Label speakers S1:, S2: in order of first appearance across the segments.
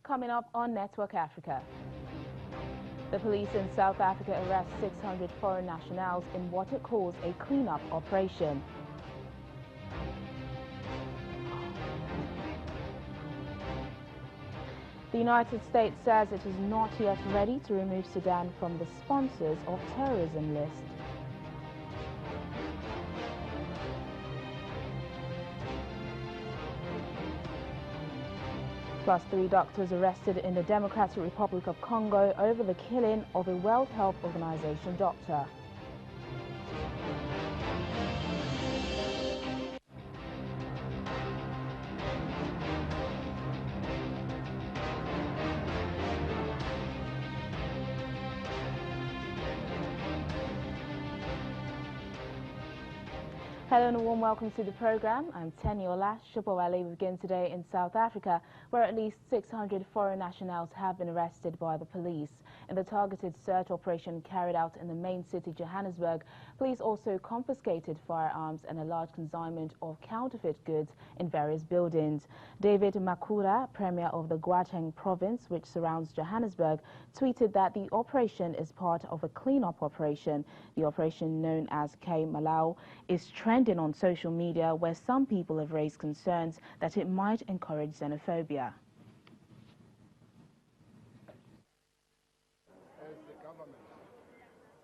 S1: coming up on Network Africa. The police in South Africa arrest 600 foreign nationals in what it calls a cleanup operation. The United States says it is not yet ready to remove Sudan from the sponsors of terrorism list. Plus, 3 doctors arrested in the Democratic Republic of Congo over the killing of a World Health Organization doctor. Hello and a warm welcome to the program. I'm Teniola Shupawale. We begin today in South Africa, where at least 600 foreign nationals have been arrested by the police. In the targeted search operation carried out in the main city, Johannesburg, police also confiscated firearms and a large consignment of counterfeit goods in various buildings. David Makura, Premier of the Gauteng province, which surrounds Johannesburg, tweeted that the operation is part of a clean-up operation. The operation, known as K Malau, is trending on social media, where some people have raised concerns that it might encourage xenophobia.
S2: As the government,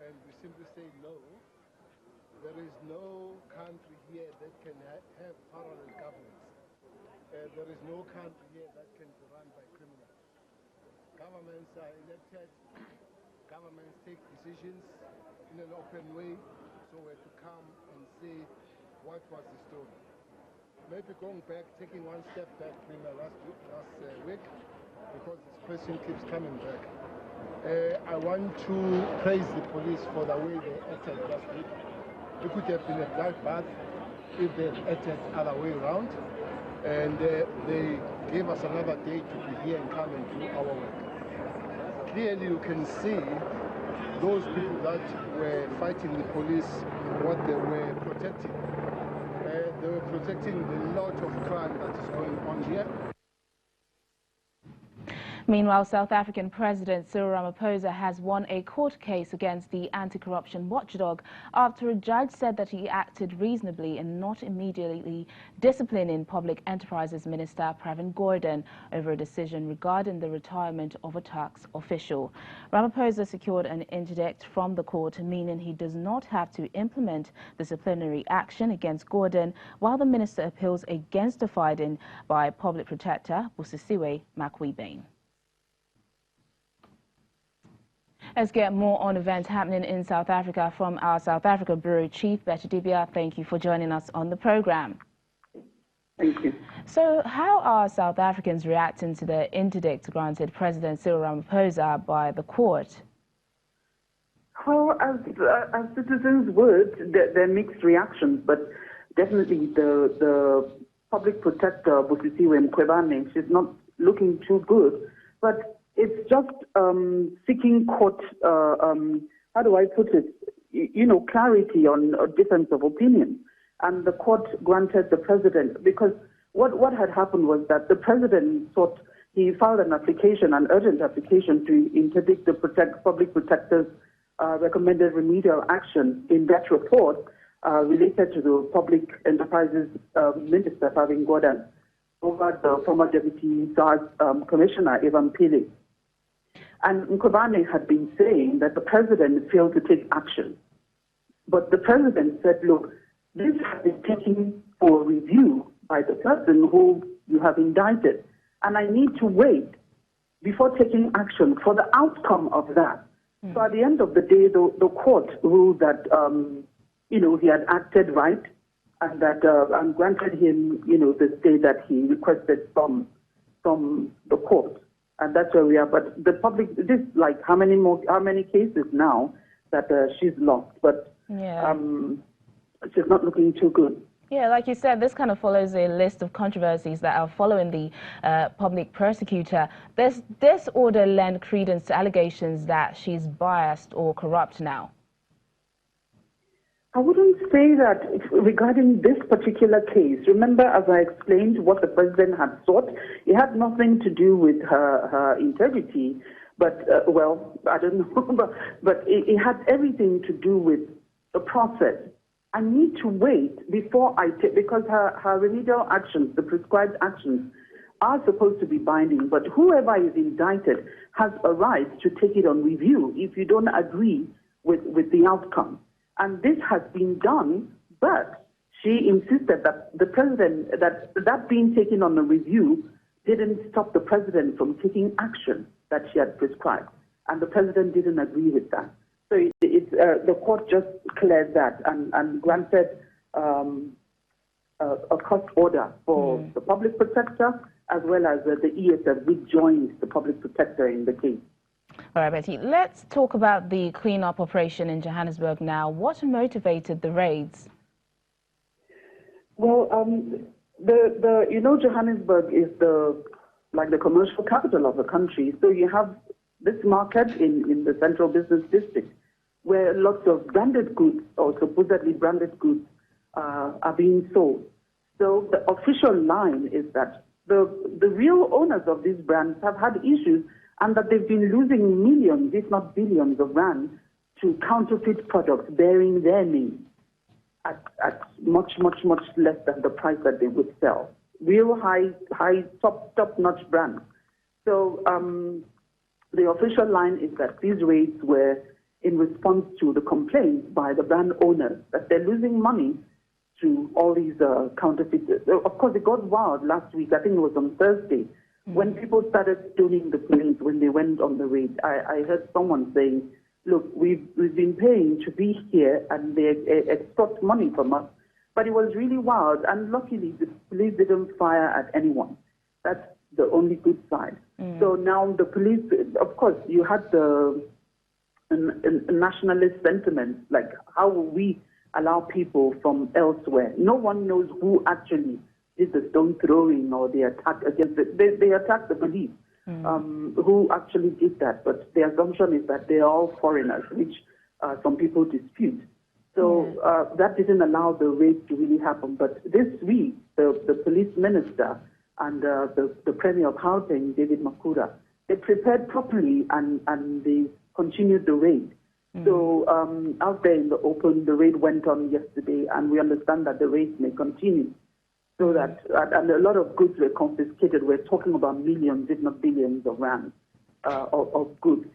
S2: and we simply say no, there is no country here that can have parallel governments. There is no country here that can be run by criminals. Governments are elected, governments take decisions in an open way, so we're to come and say what was the story. Maybe going back, taking one step back in the last week, because this question keeps coming back. I want to praise the police for the way they acted last week. It could have been a bloodbath if they had acted other way around, and they gave us another day to be here and come and do our work. Clearly you can see those people that were fighting the police, what they were protecting. They were protecting the lot of crime that is going on here.
S1: Meanwhile, South African President Cyril Ramaphosa has won a court case against the anti-corruption watchdog after a judge said that he acted reasonably in not immediately disciplining Public Enterprises Minister Pravin Gordhan over a decision regarding the retirement of a tax official. Ramaphosa secured an interdict from the court, meaning he does not have to implement disciplinary action against Gordhan, while the minister appeals against the finding by Public Protector Busisiwe Makwibane. Let's get more on events happening in South Africa from our South Africa Bureau Chief, Betty Dibia. Thank you for joining us on the program.
S3: Thank you.
S1: So how are South Africans reacting to the interdict granted President Cyril Ramaphosa by the court?
S3: Well, as citizens would, there are mixed reactions, but definitely the Public Protector, Busisiwe Makwibane, she's not looking too good, but it's just seeking court, how do I put it, clarity on a difference of opinion. And the court granted the president, because what had happened was that the president he filed an application, an urgent application to interdict the Public Protector's recommended remedial action in that report related to the Public Enterprises Minister, Pravin Gordhan, over the former Deputy SARS Commissioner, Evan Pili. And Makwibane had been saying that the president failed to take action. But the president said, look, this has been taken for review by the person who you have indicted, and I need to wait before taking action for the outcome of that. So at the end of the day, the court ruled that, he had acted right, and that and granted him, the stay that he requested from the court. And that's where we are. But the public, this like how many cases now that she's lost, but
S1: yeah.
S3: She's not looking too good.
S1: Yeah, like you said, this kind of follows a list of controversies that are following the public prosecutor. Does this order lend credence to allegations that she's biased or corrupt now?
S3: I wouldn't say that regarding this particular case. Remember, as I explained, what the president had sought, it had nothing to do with her integrity, but, well, I don't know, but it had everything to do with the process. I need to wait before I take, because her remedial actions, the prescribed actions, are supposed to be binding, but whoever is indicted has a right to take it on review if you don't agree with the outcome. And this has been done, but she insisted that the president, that being taken on a review didn't stop the president from taking action that she had prescribed. And the president didn't agree with that. So the court just cleared that and granted a court order for the public protector as well as the ESF, which joins the public protector in the case.
S1: All right, Betty, let's talk about the cleanup operation in Johannesburg now. What motivated the raids?
S3: Well, you know, Johannesburg is the commercial capital of the country. So you have this market in the central business district where lots of branded goods or supposedly branded goods are being sold. So the official line is that the real owners of these brands have had issues and that they've been losing millions, if not billions of rands to counterfeit products bearing their name at much less than the price that they would sell. Real high top-notch brands. So the official line is that these raids were in response to the complaints by the brand owners that they're losing money to all these counterfeiters. Of course, it got wild last week. I think it was on Thursday. When people started stoning the police when they went on the raid, I heard someone saying, look, we've been paying to be here and they extort money from us. But it was really wild, and luckily the police didn't fire at anyone. That's the only good side. So now the police, of course, you had the nationalist sentiments, like how will we allow people from elsewhere? No one knows who actually did the stone throwing or the attack against they attacked the police, who actually did that. But the assumption is that they're all foreigners, which some people dispute. So that didn't allow the raid to really happen. But this week, the police minister and the Premier of Gauteng, David Makura, they prepared properly and they continued the raid. So out there in the open, the raid went on yesterday, and we understand that the raid may continue. So that, and a lot of goods were confiscated. We're talking about millions, if not billions of rands of goods.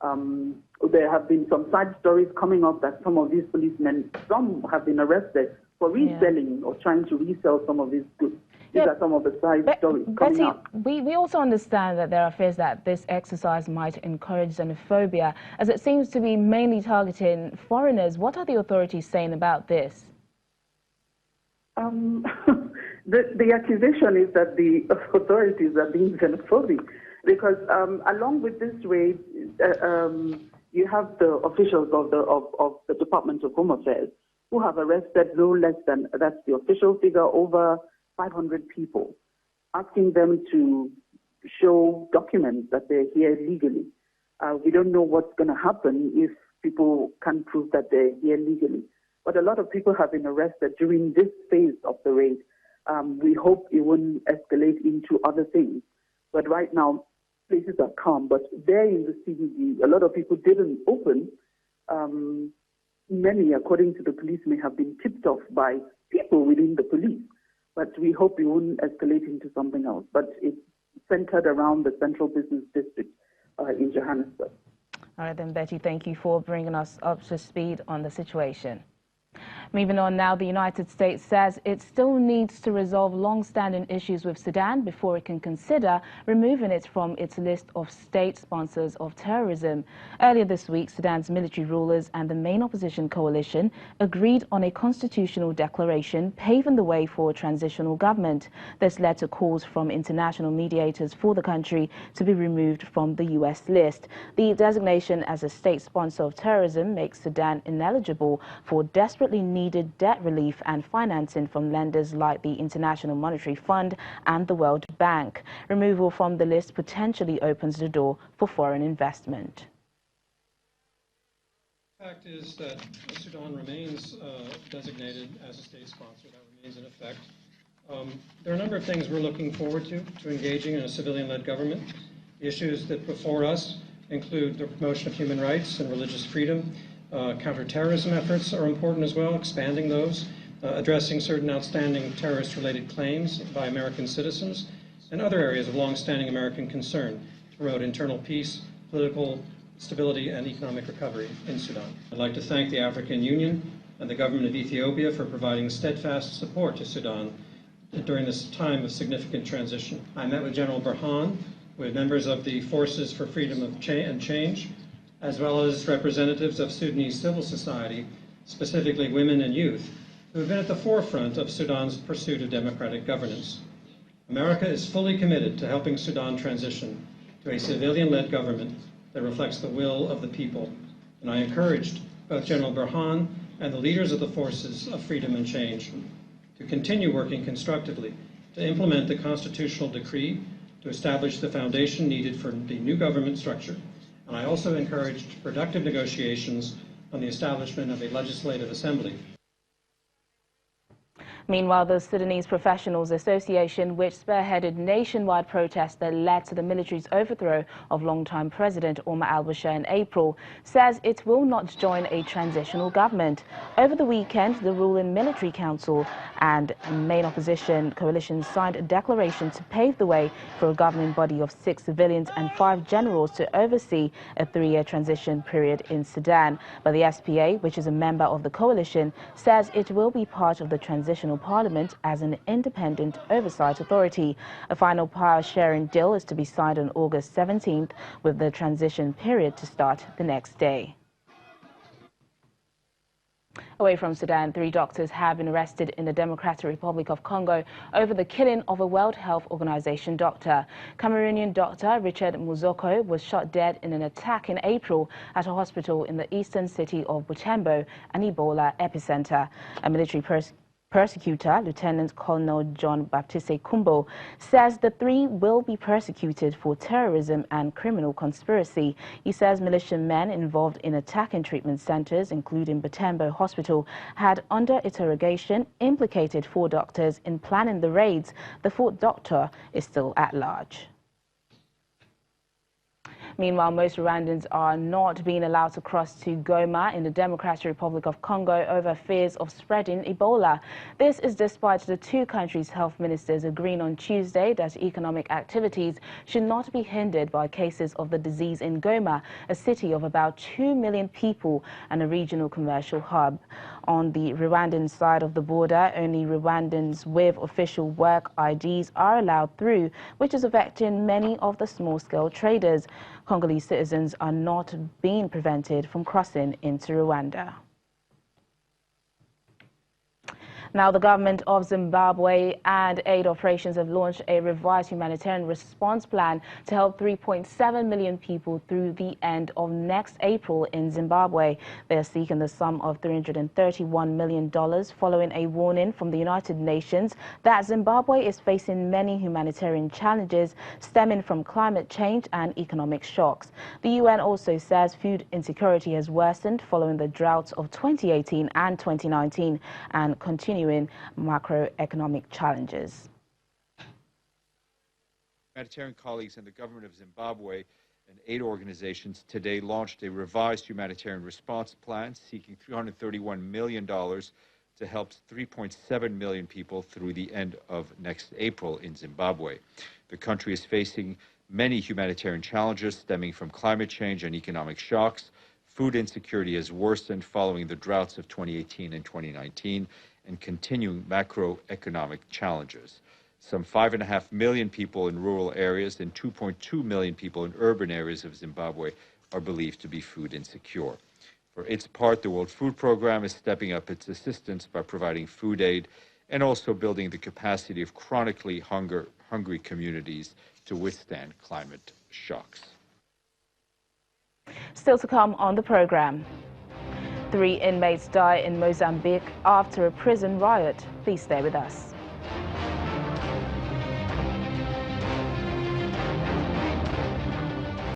S3: There have been some side stories coming up that some of these policemen, some have been arrested for reselling or trying to resell some of these goods. These are some of the side stories coming up.
S1: We also understand that there are fears that this exercise might encourage xenophobia, as it seems to be mainly targeting foreigners. What are the authorities saying about this?
S3: The accusation is that the authorities are being xenophobic because along with this raid, you have the officials of the Department of Home Affairs who have arrested no less than, that's the official figure, over 500 people, asking them to show documents that they're here legally. We don't know what's going to happen if people can prove that they're here legally. But a lot of people have been arrested during this phase of the raid. We hope it won't escalate into other things. But right now, places are calm. But there in the CBD, a lot of people didn't open. Many, according to the police, may have been tipped off by people within the police. But we hope it won't escalate into something else. But it's centered around the central business district in Johannesburg.
S1: All right, then, Betty, thank you for bringing us up to speed on the situation. Moving on now, the United States says it still needs to resolve long-standing issues with Sudan before it can consider removing it from its list of state sponsors of terrorism. Earlier this week, Sudan's military rulers and the main opposition coalition agreed on a constitutional declaration paving the way for a transitional government. This led to calls from international mediators for the country to be removed from the U.S. list. The designation as a state sponsor of terrorism makes Sudan ineligible for desperately needed debt relief and financing from lenders like the International Monetary Fund and the World Bank. Removal from the list potentially opens the door for foreign investment.
S4: The fact is that Sudan remains designated as a state sponsor. That remains in effect. There are a number of things we're looking forward to engaging in a civilian-led government. The issues that before us include the promotion of human rights and religious freedom. Counterterrorism efforts are important as well, expanding those, addressing certain outstanding terrorist-related claims by American citizens, and other areas of long-standing American concern to promote internal peace, political stability, and economic recovery in Sudan. I'd like to thank the African Union and the government of Ethiopia for providing steadfast support to Sudan during this time of significant transition. I met with General Burhan, with members of the Forces for Freedom and Change, as well as representatives of Sudanese civil society, specifically women and youth, who have been at the forefront of Sudan's pursuit of democratic governance. America is fully committed to helping Sudan transition to a civilian-led government that reflects the will of the people. And I encouraged both General Burhan and the leaders of the Forces of Freedom and Change to continue working constructively to implement the constitutional decree to establish the foundation needed for the new government structure. And I also encouraged productive negotiations on the establishment of a legislative assembly.
S1: Meanwhile, the Sudanese Professionals Association, which spearheaded nationwide protests that led to the military's overthrow of longtime President Omar al-Bashir in April, says it will not join a transitional government. Over the weekend, the ruling military council and main opposition coalition signed a declaration to pave the way for a governing body of 6 civilians and 5 generals to oversee a 3-year transition period in Sudan. But the SPA, which is a member of the coalition, says it will be part of the transitional parliament as an independent oversight authority. A final power-sharing deal is to be signed on August 17th, with the transition period to start the next day. Away from Sudan, 3 doctors have been arrested in the Democratic Republic of Congo over the killing of a World Health Organization doctor. Cameroonian doctor Richard Muzoko was shot dead in an attack in April at a hospital in the eastern city of Butembo, an Ebola epicenter. A military prosecutor, Lieutenant Colonel John Baptiste Kumbo, says the 3 will be prosecuted for terrorism and criminal conspiracy. He says militiamen involved in attacking treatment centers, including Butembo Hospital, had under interrogation implicated 4 doctors in planning the raids. The 4th doctor is still at large. Meanwhile, most Rwandans are not being allowed to cross to Goma in the Democratic Republic of Congo over fears of spreading Ebola. This is despite the 2 countries' health ministers agreeing on Tuesday that economic activities should not be hindered by cases of the disease in Goma, a city of about 2 million people and a regional commercial hub. On the Rwandan side of the border, only Rwandans with official work IDs are allowed through, which is affecting many of the small-scale traders. Congolese citizens are not being prevented from crossing into Rwanda. Now, the government of Zimbabwe and aid operations have launched a revised humanitarian response plan to help 3.7 million people through the end of next April in Zimbabwe. They are seeking the sum of $331 million following a warning from the United Nations that Zimbabwe is facing many humanitarian challenges stemming from climate change and economic shocks. The UN also says food insecurity has worsened following the droughts of 2018 and 2019 and continuing macroeconomic challenges.
S5: Humanitarian colleagues and the government of Zimbabwe and aid organizations today launched a revised humanitarian response plan seeking $331 million to help 3.7 million people through the end of next April in Zimbabwe. The country is facing many humanitarian challenges stemming from climate change and economic shocks. Food insecurity has worsened following the droughts of 2018 and 2019 and continuing macroeconomic challenges. Some 5.5 million people in rural areas and 2.2 million people in urban areas of Zimbabwe are believed to be food insecure. For its part, the World Food Programme is stepping up its assistance by providing food aid and also building the capacity of chronically hungry communities to withstand climate shocks.
S1: Still to come on the program. 3 inmates die in Mozambique after a prison riot. Please stay with us.